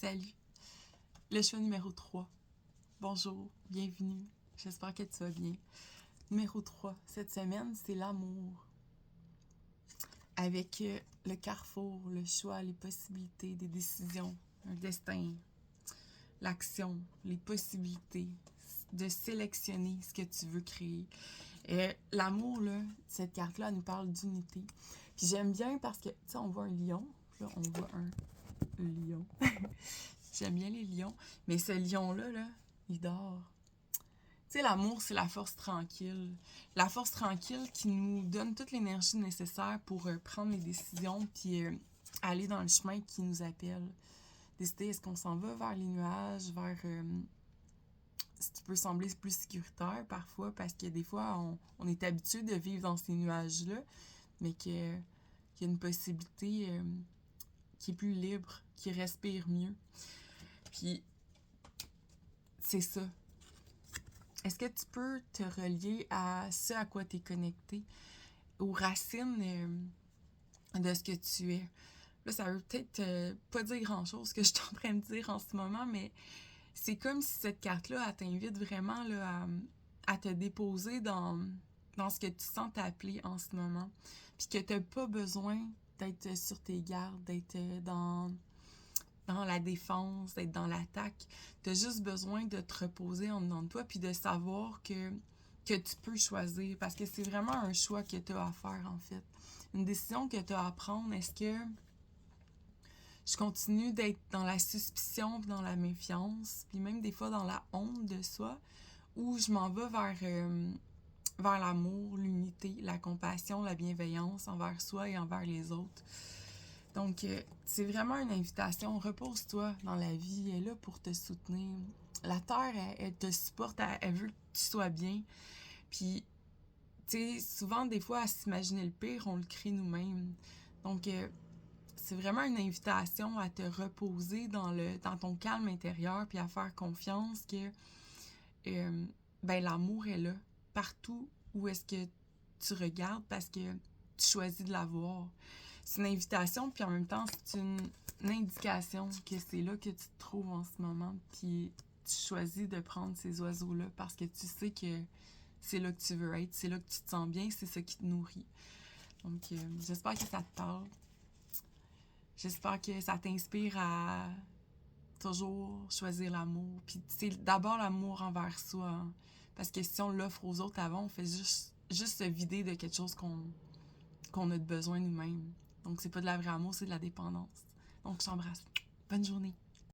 Salut! Le choix numéro 3. Bonjour, bienvenue. J'espère que tu vas bien. Numéro 3, cette semaine, c'est l'amour. Avec le carrefour, le choix, les possibilités, des décisions, un destin, l'action, les possibilités de sélectionner ce que tu veux créer. L'amour, là, cette carte-là, elle nous parle d'unité. Puis j'aime bien parce que, tu sais, on voit un lion. Là, on voit un lion. J'aime bien les lions. Mais ce lion-là, là, il dort. Tu sais, l'amour, c'est la force tranquille. La force tranquille qui nous donne toute l'énergie nécessaire pour prendre les décisions puis aller dans le chemin qui nous appelle. Décider, est-ce qu'on s'en va vers les nuages, vers ce qui peut sembler plus sécuritaire parfois, parce que des fois, on est habitué de vivre dans ces nuages-là, mais qu'il y a une possibilité qui est plus libre, qui respire mieux. Puis, c'est ça. Est-ce que tu peux te relier à ce à quoi tu es connecté, aux racines de ce que tu es? Là, ça veut peut-être pas dire grand-chose ce que je suis en train de dire en ce moment, mais c'est comme si cette carte-là, elle t'invite vraiment là, à te déposer dans ce que tu sens t'appeler en ce moment. Puis que tu n'as pas besoin d'être sur tes gardes, d'être dans la défense, d'être dans l'attaque. Tu as juste besoin de te reposer en dedans de toi puis de savoir que tu peux choisir. Parce que c'est vraiment un choix que tu as à faire, en fait. Une décision que tu as à prendre. Est-ce que je continue d'être dans la suspicion, dans la méfiance, puis même des fois dans la honte de soi, ou je m'en vais vers l'amour, l'unité, la compassion, la bienveillance envers soi et envers les autres. Donc, c'est vraiment une invitation. Repose-toi dans la vie. Elle est là pour te soutenir. La Terre, elle te supporte. Elle veut que tu sois bien. Puis, tu sais, souvent, des fois, à s'imaginer le pire, on le crée nous-mêmes. Donc, c'est vraiment une invitation à te reposer dans ton calme intérieur puis à faire confiance que l'amour est là partout où est-ce que tu regardes parce que tu choisis de la voir. C'est une invitation puis en même temps c'est une indication que c'est là que tu te trouves en ce moment puis tu choisis de prendre ces oiseaux-là parce que tu sais que c'est là que tu veux être, c'est là que tu te sens bien, c'est ça qui te nourrit. Donc j'espère que ça te parle. J'espère que ça t'inspire à toujours choisir l'amour. Puis c'est d'abord l'amour envers soi. Hein? Parce que si on l'offre aux autres avant, on fait juste se vider de quelque chose qu'on a de besoin nous-mêmes. Donc c'est pas de la vraie amour, c'est de la dépendance. Donc je t'embrasse. Bonne journée.